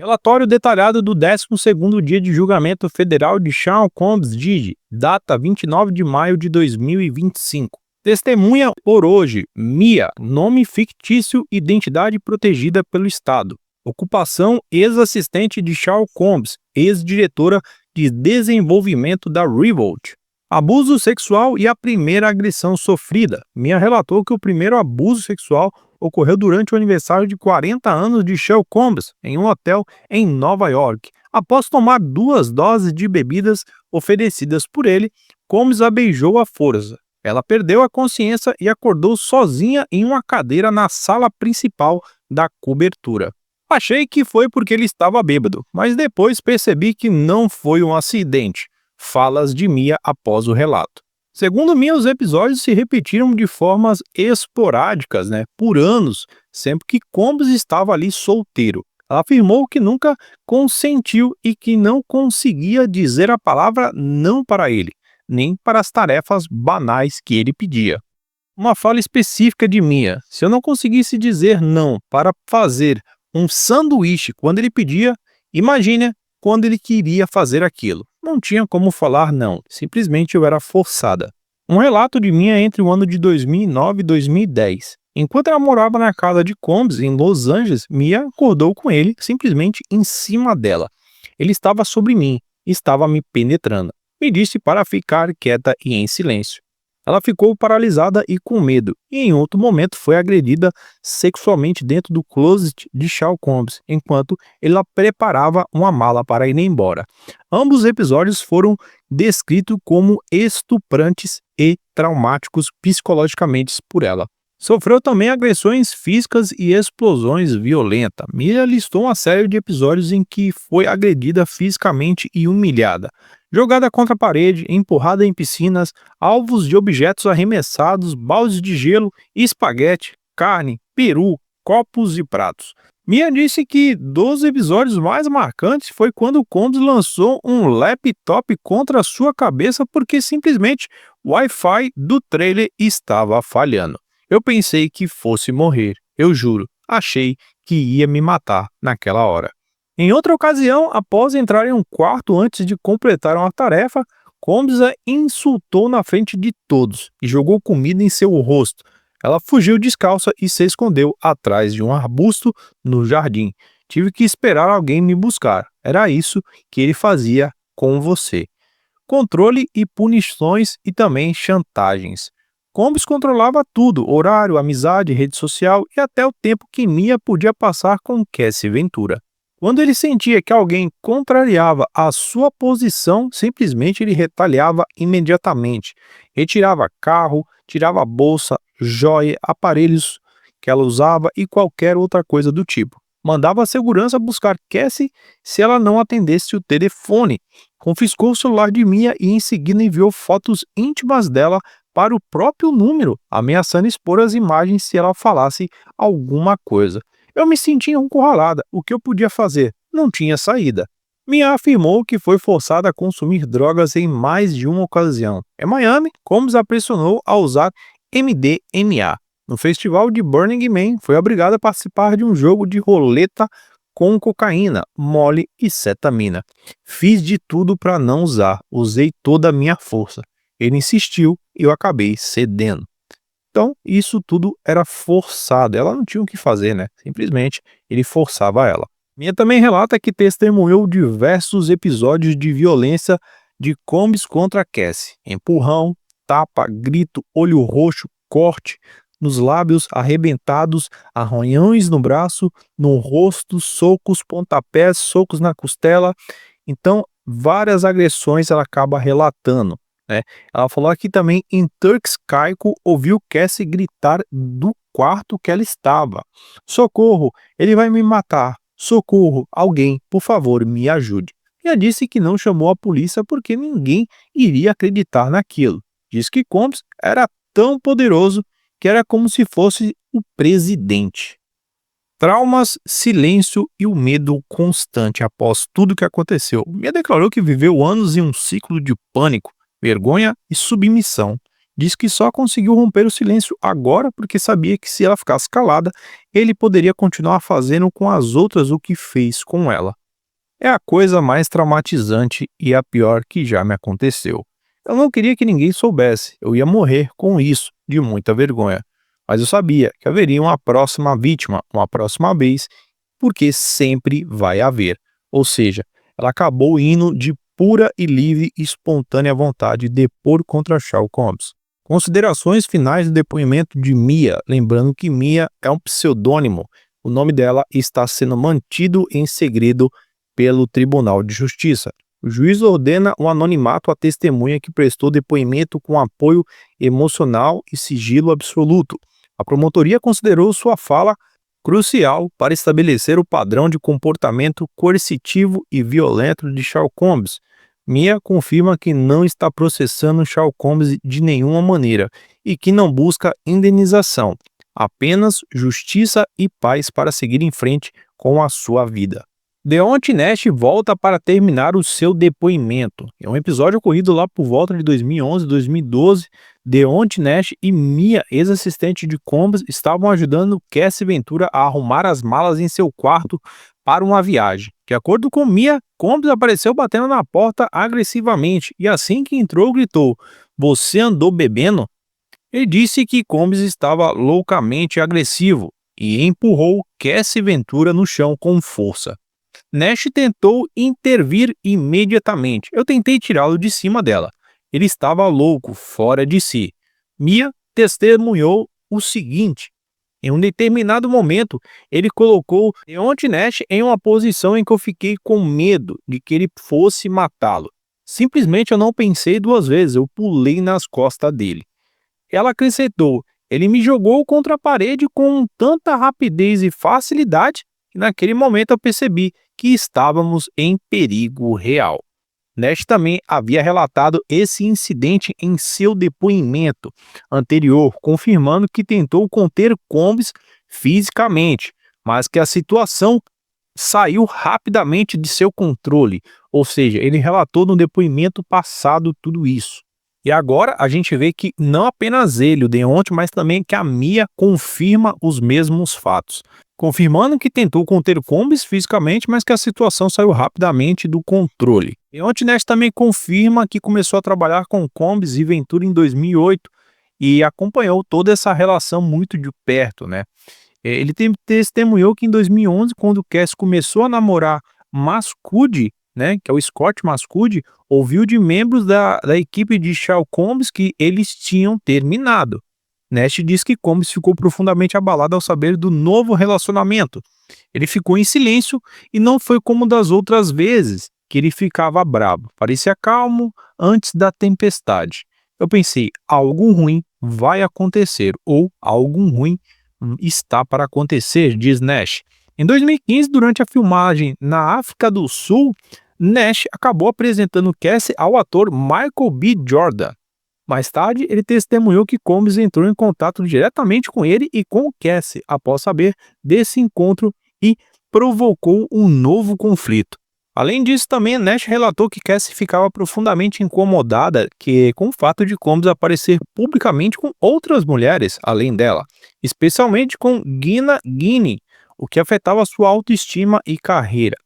Relatório detalhado do 12º dia de julgamento federal de Sean Combs Diddy, data 29 de maio de 2025. Testemunha por hoje, Mia, nome fictício, identidade protegida pelo Estado. Ocupação, ex-assistente de Sean Combs, ex-diretora de desenvolvimento da Revolt. Abuso sexual e a primeira agressão sofrida. Mia relatou que o primeiro abuso sexual ocorreu durante o aniversário de 40 anos de Sean Combs, em um hotel em Nova York. Após tomar 2 doses de bebidas oferecidas por ele, Combs a beijou à força. Ela perdeu a consciência e acordou sozinha em uma cadeira na sala principal da cobertura. Achei que foi porque ele estava bêbado, mas depois percebi que não foi um acidente. Falas de Mia após o relato. Segundo Mia, os episódios se repetiram de formas esporádicas, por anos, sempre que Combs estava ali solteiro. Ela afirmou que nunca consentiu e que não conseguia dizer a palavra não para ele, nem para as tarefas banais que ele pedia. Uma fala específica de Mia: se eu não conseguisse dizer não para fazer um sanduíche quando ele pedia, imagine quando ele queria fazer aquilo. Não tinha como falar não, simplesmente eu era forçada. Um relato de Mia entre o ano de 2009 e 2010. Enquanto ela morava na casa de Combs, em Los Angeles, Mia acordou com ele simplesmente em cima dela. Ele estava sobre mim, estava me penetrando. Me disse para ficar quieta e em silêncio. Ela ficou paralisada e com medo, e em outro momento foi agredida sexualmente dentro do closet de Sean Combs, enquanto ele preparava uma mala para ir embora. Ambos os episódios foram descritos como estuprantes e traumáticos psicologicamente por ela. Sofreu também agressões físicas e explosões violentas. Mia listou uma série de episódios em que foi agredida fisicamente e humilhada. Jogada contra a parede, empurrada em piscinas, alvos de objetos arremessados, baldes de gelo, espaguete, carne, peru, copos e pratos. Mia disse que dos episódios mais marcantes foi quando Combs lançou um laptop contra sua cabeça porque simplesmente o Wi-Fi do trailer estava falhando. Eu pensei que fosse morrer, eu juro, achei que ia me matar naquela hora. Em outra ocasião, após entrar em um quarto antes de completar uma tarefa, Combs a insultou na frente de todos e jogou comida em seu rosto. Ela fugiu descalça e se escondeu atrás de um arbusto no jardim. Tive que esperar alguém me buscar. Era isso que ele fazia com você. Controle e punições e também chantagens. Combs controlava tudo: horário, amizade, rede social e até o tempo que Mia podia passar com Cassie Ventura. Quando ele sentia que alguém contrariava a sua posição, simplesmente ele retaliava imediatamente. Retirava carro, tirava bolsa, joia, aparelhos que ela usava e qualquer outra coisa do tipo. Mandava a segurança buscar Cassie se ela não atendesse o telefone. Confiscou o celular de Mia e em seguida enviou fotos íntimas dela para o próprio número, ameaçando expor as imagens se ela falasse alguma coisa. Eu me sentia encurralada. O que eu podia fazer? Não tinha saída. Mia afirmou que foi forçada a consumir drogas em mais de uma ocasião. Em Miami, Combs a pressionou a usar MDMA. No festival de Burning Man, foi obrigada a participar de um jogo de roleta com cocaína, mole e cetamina. Fiz de tudo para não usar. Usei toda a minha força. Ele insistiu e eu acabei cedendo. Então, isso tudo era forçado. Ela não tinha o que fazer, Simplesmente, ele forçava ela. Mia também relata que testemunhou diversos episódios de violência de Combs contra Cassie. Empurrão, tapa, grito, olho roxo, corte nos lábios arrebentados, arranhões no braço, no rosto, socos, pontapés, socos na costela. Então, várias agressões ela acaba relatando. Ela falou aqui também em Turks Caicos ouviu Cassie gritar do quarto que ela estava: socorro, ele vai me matar, socorro, alguém, por favor, me ajude. E ela disse que não chamou a polícia porque ninguém iria acreditar naquilo. Diz que Combs era tão poderoso que era como se fosse o presidente. Traumas, silêncio e o medo constante após tudo o que aconteceu. Mia declarou que viveu anos em um ciclo de pânico, vergonha e submissão. Diz que só conseguiu romper o silêncio agora porque sabia que se ela ficasse calada, ele poderia continuar fazendo com as outras o que fez com ela. É a coisa mais traumatizante e a pior que já me aconteceu. Eu não queria que ninguém soubesse, eu ia morrer com isso, de muita vergonha. Mas eu sabia que haveria uma próxima vítima, uma próxima vez, porque sempre vai haver. Ou seja, ela acabou indo de pura e livre e espontânea vontade depor contra Sherlock Holmes. Considerações finais do depoimento de Mia, lembrando que Mia é um pseudônimo. O nome dela está sendo mantido em segredo pelo Tribunal de Justiça. O juiz ordena o anonimato à testemunha que prestou depoimento com apoio emocional e sigilo absoluto. A promotoria considerou sua fala crucial para estabelecer o padrão de comportamento coercitivo e violento de Sherlock Holmes. Mia confirma que não está processando Sherlock Holmes de nenhuma maneira e que não busca indenização, apenas justiça e paz para seguir em frente com a sua vida. Deontay Nash volta para terminar o seu depoimento. É um episódio ocorrido lá por volta de 2011, 2012. Deontay Nash e Mia, ex-assistente de Combs, estavam ajudando Cassie Ventura a arrumar as malas em seu quarto para uma viagem. De acordo com Mia, Combs apareceu batendo na porta agressivamente e assim que entrou gritou: "Você andou bebendo?" Ele disse que Combs estava loucamente agressivo e empurrou Cassie Ventura no chão com força. Nash tentou intervir imediatamente. Eu tentei tirá-lo de cima dela. Ele estava louco, fora de si. Mia testemunhou o seguinte: em um determinado momento, ele colocou Deontay Nash em uma posição em que eu fiquei com medo de que ele fosse matá-lo. Simplesmente eu não pensei duas vezes, eu pulei nas costas dele. Ela acrescentou: ele me jogou contra a parede com tanta rapidez e facilidade que naquele momento eu percebi que estávamos em perigo real. Nash também havia relatado esse incidente em seu depoimento anterior, confirmando que tentou conter Combs fisicamente, mas que a situação saiu rapidamente de seu controle, ou seja, ele relatou no depoimento passado tudo isso. E agora a gente vê que não apenas ele, o Deontay, mas também que a Mia confirma os mesmos fatos. Confirmando que tentou conter Combs fisicamente, mas que a situação saiu rapidamente do controle. Deontay Nash também confirma que começou a trabalhar com Combs e Ventura em 2008 e acompanhou toda essa relação muito de perto, né? Ele testemunhou que em 2011, quando Cass começou a namorar Mascud, né, que é o Scott Mascud, ouviu de membros da equipe de Sherlock Holmes que eles tinham terminado. Nash diz que Combs ficou profundamente abalado ao saber do novo relacionamento. Ele ficou em silêncio e não foi como das outras vezes que ele ficava bravo. Parecia calmo antes da tempestade. Eu pensei, algo ruim vai acontecer ou algo ruim está para acontecer, diz Nash. Em 2015, durante a filmagem na África do Sul, Nash acabou apresentando Cassie ao ator Michael B. Jordan. Mais tarde, ele testemunhou que Combs entrou em contato diretamente com ele e com Cassie após saber desse encontro e provocou um novo conflito. Além disso, também Nash relatou que Cassie ficava profundamente incomodada com o fato de Combs aparecer publicamente com outras mulheres além dela, especialmente com Gina Guiney, o que afetava sua autoestima e carreira.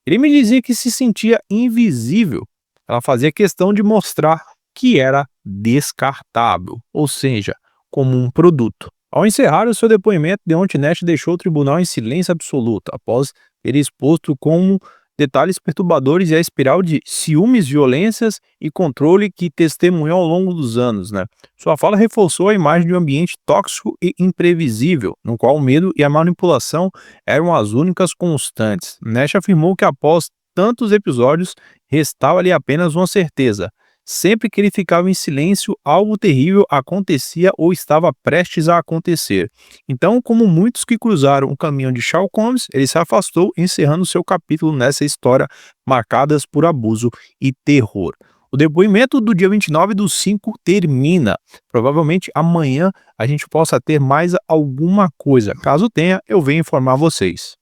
Ele me dizia que se sentia invisível. Ela fazia questão de mostrar que era descartável, ou seja, como um produto. Ao encerrar o seu depoimento, Deontay Nash deixou o tribunal em silêncio absoluto, após ter exposto como detalhes perturbadores e a espiral de ciúmes, violências e controle que testemunhou ao longo dos anos, né? Sua fala reforçou a imagem de um ambiente tóxico e imprevisível, no qual o medo e a manipulação eram as únicas constantes. Nash afirmou que após tantos episódios, restava-lhe apenas uma certeza: sempre que ele ficava em silêncio, algo terrível acontecia ou estava prestes a acontecer. Então, como muitos que cruzaram o caminho de Sherlock Holmes, ele se afastou, encerrando seu capítulo nessa história marcadas por abuso e terror. O depoimento do dia 29/5 termina. Provavelmente amanhã a gente possa ter mais alguma coisa. Caso tenha, eu venho informar vocês.